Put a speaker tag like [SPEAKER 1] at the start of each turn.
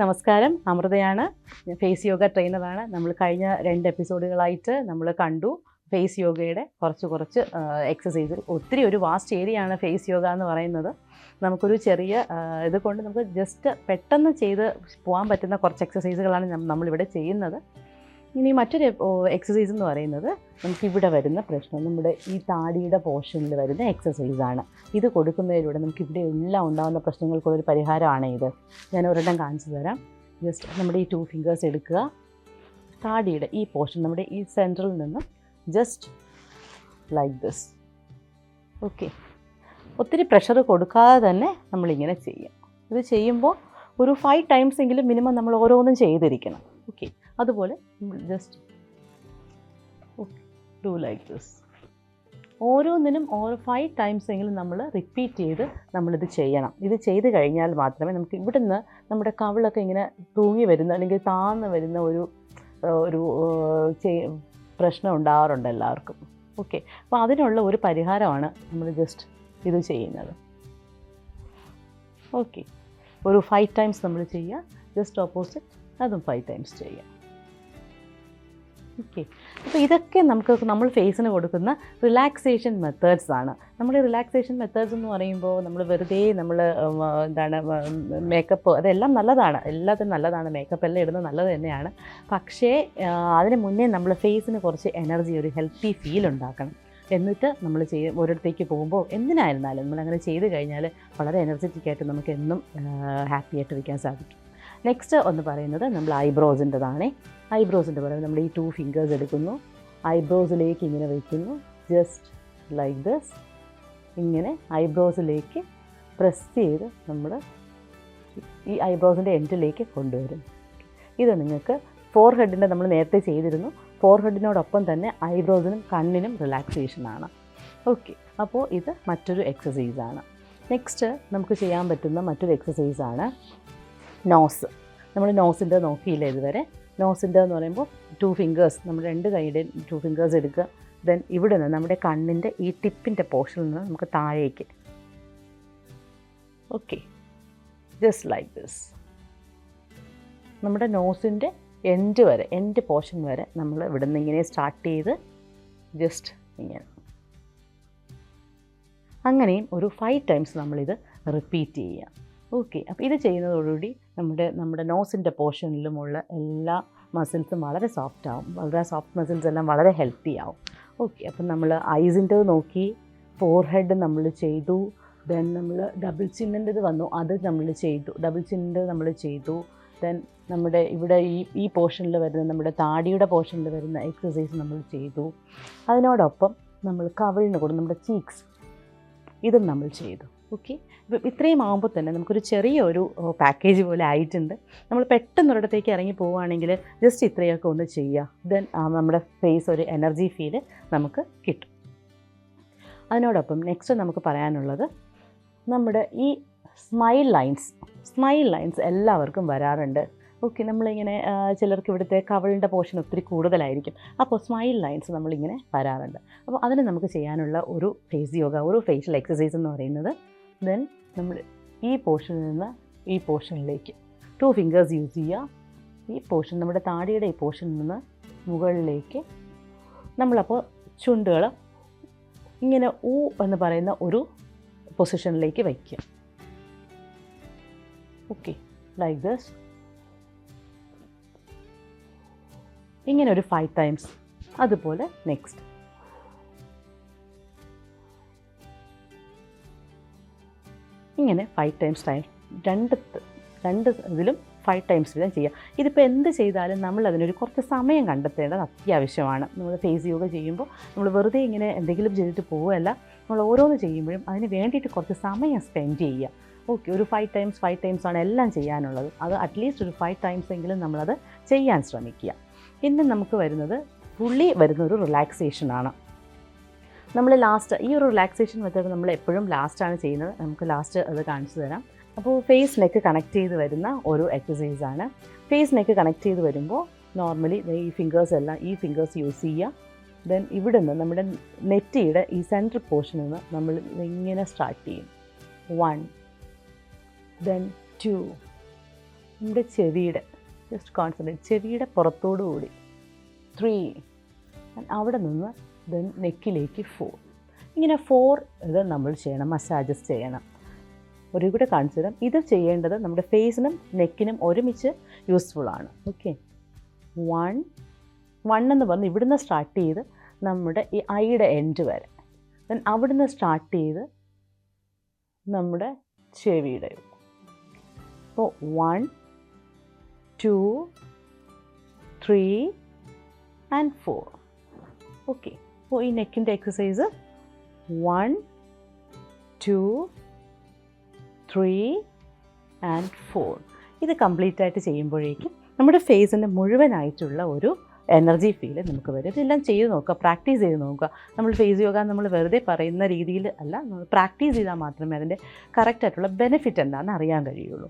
[SPEAKER 1] നമസ്കാരം. അമൃതയാണ്. ഞാൻ ഫേസ് യോഗ ട്രെയിനറാണ്. നമ്മൾ കഴിഞ്ഞ 2 എപ്പിസോഡുകളായിട്ട് നമ്മൾ കണ്ടു ഫേസ് യോഗയുടെ കുറച്ച് എക്സസൈസുകൾ. ഒത്തിരി ഒരു വാസ്റ്റ് ഏരിയയാണ് ഫേസ് യോഗ എന്ന് പറയുന്നത്. നമുക്കൊരു ചെറിയ ഇതുകൊണ്ട് നമുക്ക് ജസ്റ്റ് പെട്ടെന്ന് ചെയ്ത് പോകാൻ പറ്റുന്ന കുറച്ച് എക്സസൈസുകളാണ് നമ്മളിവിടെ ചെയ്യുന്നത്. ഇനി മറ്റൊരു എക്സസൈസ് എന്ന് പറയുന്നത് നമുക്കിവിടെ വരുന്ന പ്രശ്നം, നമ്മുടെ ഈ താടിയുടെ പോർഷനിൽ വരുന്ന എക്സസൈസാണ്. ഇത് കൊടുക്കുന്നതിലൂടെ നമുക്കിവിടെ എല്ലാം ഉണ്ടാകുന്ന പ്രശ്നങ്ങൾക്കുള്ളൊരു പരിഹാരമാണ് ഇത്. ഞാൻ ഒരെണ്ണം കാണിച്ചു തരാം. ജസ്റ്റ് നമ്മുടെ ഈ 2 ഫിംഗേഴ്സ് എടുക്കുക. താടിയുടെ ഈ പോർഷൻ നമ്മുടെ ഈ സെൻറ്ററിൽ നിന്ന് ജസ്റ്റ് ലൈക്ക് ദിസ്. ഓക്കെ, ഒത്തിരി പ്രഷർ കൊടുക്കാതെ തന്നെ നമ്മളിങ്ങനെ ചെയ്യാം. ഇത് ചെയ്യുമ്പോൾ ഒരു 5 ടൈംസ് എങ്കിലും മിനിമം നമ്മൾ ഓരോന്നും ചെയ്തിരിക്കണം. ഓക്കെ, അതുപോലെ ജസ്റ്റ് ഡു ലൈക്ക് ദിസ്. ഓരോന്നിനും 5 ടൈംസ് എങ്കിലും നമ്മൾ റിപ്പീറ്റ് ചെയ്ത് നമ്മളിത് ചെയ്യണം. ഇത് ചെയ്ത് കഴിഞ്ഞാൽ മാത്രമേ നമുക്ക് ഇവിടുന്ന് നമ്മുടെ കവിളൊക്കെ ഇങ്ങനെ തൂങ്ങി വരുന്ന അല്ലെങ്കിൽ താഴ്ന്ന് വരുന്ന ഒരു പ്രശ്നം ഉണ്ടാകാറുണ്ട് എല്ലാവർക്കും. ഓക്കെ, അപ്പോൾ അതിനുള്ള ഒരു പരിഹാരമാണ് നമ്മൾ ജസ്റ്റ് ഇത് ചെയ്യുന്നത്. ഓക്കെ, ഒരു 5 ടൈംസ് നമ്മൾ ചെയ്യുക. ജസ്റ്റ് ഓപ്പോസിറ്റ് അതും 5 ടൈംസ് ചെയ്യുക. ഓക്കെ, അപ്പോൾ ഇതൊക്കെ നമ്മൾ ഫേസിന് കൊടുക്കുന്ന റിലാക്സേഷൻ മെത്തേഡ്സ് ആണ്. നമ്മൾ റിലാക്സേഷൻ മെത്തേഡ്സ് എന്ന് പറയുമ്പോൾ നമ്മൾ വെറുതെ മേക്കപ്പ് അതെല്ലാം നല്ലതാണ്, എല്ലാത്തിനും നല്ലതാണ്, മേക്കപ്പ് എല്ലാം ഇടുന്നത് നല്ലത് തന്നെയാണ്. പക്ഷേ അതിന് മുന്നേ നമ്മൾ ഫേസിന് കുറച്ച് എനർജി, ഒരു ഹെൽത്തി ഫീൽ ഉണ്ടാക്കണം. എന്നിട്ട് നമ്മൾ ഒരിടത്തേക്ക് പോകുമ്പോൾ എന്തിനായിരുന്നാലും നമ്മളങ്ങനെ ചെയ്ത് കഴിഞ്ഞാൽ വളരെ എനർജറ്റിക്കായിട്ട് നമുക്ക് എന്നും ഹാപ്പി ആയിട്ടിരിക്കാൻ സാധിക്കും. നെക്സ്റ്റ് ഒന്ന് പറയുന്നത് നമ്മൾ ഐബ്രോസിൻ്റെതാണ്. ഐബ്രോസിൻ്റെ പറയുന്നത് നമ്മൾ ഈ 2 ഫിംഗേഴ്സ് എടുക്കുന്നു, ഐബ്രോസിലേക്ക് ഇങ്ങനെ വയ്ക്കുന്നു, ജസ്റ്റ് ലൈക്ക് ദിസ്. ഇങ്ങനെ ഐബ്രോസിലേക്ക് പ്രസ് ചെയ്ത് നമ്മൾ ഈ ഐബ്രോസിൻ്റെ എൻഡിലേക്ക് കൊണ്ടുവരും. ഇത് നിങ്ങൾക്ക് ഫോർഹെഡിൻ്റെ നമ്മൾ നേരത്തെ ചെയ്തിരുന്നു. ഫോർഹെഡിനോടൊപ്പം തന്നെ ഐബ്രോസിനും കണ്ണിനും റിലാക്സേഷനാണ്. ഓക്കെ, അപ്പോൾ ഇത് മറ്റൊരു എക്സസൈസാണ്. നെക്സ്റ്റ് നമുക്ക് ചെയ്യാൻ പറ്റുന്ന മറ്റൊരു എക്സസൈസാണ് നോസ്. നമ്മൾ നോസിൻ്റെ നോക്കിയില്ല ഇതുവരെ. നോസിൻ്റെ എന്ന് പറയുമ്പോൾ 2 ഫിംഗേഴ്സ്, നമ്മൾ 2 കൈയുടെയും 2 ഫിംഗേഴ്സ് എടുക്കുക. ദെൻ ഇവിടെ നിന്ന് നമ്മുടെ കണ്ണിൻ്റെ ഈ ടിപ്പിൻ്റെ പോർഷനിൽ നിന്ന് നമുക്ക് താഴേക്ക്, ഓക്കെ, ജസ്റ്റ് ലൈക്ക് ദിസ്. നമ്മുടെ നോസിൻ്റെ എൻഡ് പോർഷൻ വരെ നമ്മൾ ഇവിടെ നിന്ന് ഇങ്ങനെ സ്റ്റാർട്ട് ചെയ്ത് ജസ്റ്റ് ഇങ്ങനെ, അങ്ങനെയും ഒരു 5 ടൈംസ് നമ്മളിത് റിപ്പീറ്റ് ചെയ്യുക. ഓക്കെ, അപ്പോൾ ഇത് ചെയ്യുന്നതോടുകൂടി നമ്മുടെ നോസിൻ്റെ പോർഷനിലുമുള്ള എല്ലാ മസിൽസും വളരെ സോഫ്റ്റ് ആവും. വളരെ സോഫ്റ്റ് മസിൽസ് എല്ലാം വളരെ ഹെൽത്തി ആവും. ഓക്കെ, അപ്പം നമ്മൾ ഐസിൻ്റെ നോക്കി, ഫോർഹെഡ് നമ്മൾ ചെയ്തു, ദെൻ നമ്മൾ ഡബിൾ ചിന്നിൻ്റെത് വന്നു, അത് നമ്മൾ ചെയ്തു, ഡബിൾ ചിന്നിൻ്റെ നമ്മൾ ചെയ്തു. ദെൻ നമ്മുടെ ഇവിടെ ഈ പോർഷനിൽ വരുന്ന നമ്മുടെ താടിയുടെ പോർഷനിൽ വരുന്ന എക്സസൈസ് നമ്മൾ ചെയ്തു. അതിനോടൊപ്പം നമ്മൾ കവിളിന് കൂടെ നമ്മുടെ ചീക്സ് ഇതും നമ്മൾ ചെയ്തു. ഓക്കെ, ഇപ്പം ഇത്രയും ആകുമ്പോൾ തന്നെ നമുക്കൊരു ചെറിയൊരു പാക്കേജ് പോലെ ആയിട്ടുണ്ട്. നമ്മൾ പെട്ടെന്നൊരിടത്തേക്ക് ഇറങ്ങി പോവുകയാണെങ്കിൽ ജസ്റ്റ് ഇത്രയൊക്കെ ഒന്ന് ചെയ്യുക. ദെൻ നമ്മുടെ ഫേസ് ഒരു എനർജി ഫീല് നമുക്ക് കിട്ടും. അതിനോടൊപ്പം നെക്സ്റ്റ് നമുക്ക് പറയാനുള്ളത് നമ്മുടെ ഈ സ്മൈൽ ലൈൻസ് എല്ലാവർക്കും വരാറുണ്ട്. ഓക്കെ, നമ്മളിങ്ങനെ ചിലർക്ക് ഇവിടുത്തെ കവിളിൻ്റെ പോർഷൻ ഒത്തിരി കൂടുതലായിരിക്കും. അപ്പോൾ സ്മൈൽ ലൈൻസ് നമ്മളിങ്ങനെ വരാറുണ്ട്. അപ്പോൾ അതിന് നമുക്ക് ചെയ്യാനുള്ള ഒരു ഫേസ് യോഗ, ഒരു ഫേഷ്യൽ എക്സസൈസ് എന്ന് പറയുന്നത്, ദെൻ നമ്മൾ ഈ പോർഷനിൽ നിന്ന് ഈ പോർഷനിലേക്ക് 2 ഫിംഗേഴ്സ് യൂസ് ചെയ്യുക. ഈ പോർഷൻ നമ്മുടെ താടിയുടെ ഈ പോർഷനിൽ നിന്ന് മുകളിലേക്ക് നമ്മളപ്പോൾ ചുണ്ടുകൾ ഇങ്ങനെ ഊ എന്ന് പറയുന്ന ഒരു പൊസിഷനിലേക്ക് വയ്ക്കുക. Okay, like this. ഇങ്ങനെ ഒരു 5 ടൈംസ്. അതുപോലെ നെക്സ്റ്റ് ഇങ്ങനെ 5 ടൈംസ് രണ്ട് ഇതിലും 5 ടൈംസ് വീതം ചെയ്യുക. ഇതിപ്പോൾ എന്ത് ചെയ്താലും നമ്മൾ അതിനൊരു കുറച്ച് സമയം കണ്ടെത്തേണ്ടത് അത്യാവശ്യമാണ്. നമ്മൾ ഫേസ് യോഗ ചെയ്യുമ്പോൾ നമ്മൾ വെറുതെ ഇങ്ങനെ എന്തെങ്കിലും ചെയ്തിട്ട് പോവുകയല്ല, നമ്മൾ ഓരോന്ന് ചെയ്യുമ്പോഴും അതിന് വേണ്ടിയിട്ട് കുറച്ച് സമയം സ്പെൻഡ് ചെയ്യുക. ഓക്കെ, ഒരു 5 ടൈംസ് ആണ് എല്ലാം ചെയ്യാനുള്ളത്. അത് അറ്റ്ലീസ്റ്റ് ഒരു 5 ടൈംസ് എങ്കിലും നമ്മളത് ചെയ്യാൻ ശ്രമിക്കുക. പിന്നെ നമുക്ക് വരുന്നത് വരുന്നൊരു റിലാക്സേഷനാണ്. നമ്മൾ ലാസ്റ്റ് ഈ ഒരു റിലാക്സേഷൻ മെത്തേഡ് നമ്മൾ എപ്പോഴും ലാസ്റ്റാണ് ചെയ്യുന്നത്. നമുക്ക് ലാസ്റ്റ് അത് കാണിച്ചു തരാം. അപ്പോൾ ഫേസ് നെക്ക് കണക്ട് ചെയ്ത് വരുന്ന ഒരു എക്സസൈസാണ്. ഫേസ് നെക്ക് കണക്ട് ചെയ്ത് വരുമ്പോൾ നോർമലി ഈ ഫിംഗേഴ്സ് യൂസ് ചെയ്യുക. ദെൻ ഇവിടെ നിന്ന് നമ്മുടെ നെറ്റിയുടെ ഈ സെൻട്രൽ പോർഷനിൽ നിന്ന് നമ്മൾ ഇങ്ങനെ സ്റ്റാർട്ട് ചെയ്യും. 1, then 2, നമ്മുടെ ചെവിയുടെ ജസ്റ്റ് കോൺസെൻട്രേറ്റ്, ചെവിയുടെ പുറത്തോടു കൂടി 3 അവിടെ നിന്ന് ദെൻ നെക്കിലേക്ക് 4. ഇങ്ങനെ 4 ഇത് നമ്മൾ ചെയ്യണം, മസാജസ് ചെയ്യണം. ഒരു കൂടെ കാണിച്ചു തരാം. ഇത് ചെയ്യേണ്ടത് നമ്മുടെ ഫേസിനും നെക്കിനും ഒരുമിച്ച് യൂസ്ഫുള്ളാണ്. ഓക്കെ, 1 എന്ന് പറഞ്ഞ് ഇവിടുന്ന് സ്റ്റാർട്ട് ചെയ്ത് നമ്മുടെ ഈ ഐയുടെ എൻഡ് വരെ, ദെൻ അവിടുന്ന് സ്റ്റാർട്ട് ചെയ്ത് നമ്മുടെ ചെവിയുടെ. അപ്പോൾ 1 2 3 ആൻഡ് 4. ഓക്കെ, അപ്പോൾ ഈ നെക്കിൻ്റെ എക്സസൈസ് 1 2 3 ആൻഡ് 4 ഇത് കംപ്ലീറ്റ് ആയിട്ട് ചെയ്യുമ്പോഴേക്കും നമ്മുടെ ഫേസിൻ്റെ മുഴുവനായിട്ടുള്ള ഒരു എനർജി ഫീൽ നമുക്ക് വരും. ഇതെല്ലാം ചെയ്ത് നോക്കുക, പ്രാക്ടീസ് ചെയ്ത് നോക്കുക. നമ്മൾ ഫേസ് യോഗ നമ്മൾ വെറുതെ പറയുന്ന രീതിയിൽ അല്ല, നമ്മൾ പ്രാക്ടീസ് ചെയ്താൽ മാത്രമേ അതിൻ്റെ കറക്റ്റായിട്ടുള്ള ബെനിഫിറ്റ് എന്താണെന്ന് അറിയാൻ കഴിയുള്ളൂ.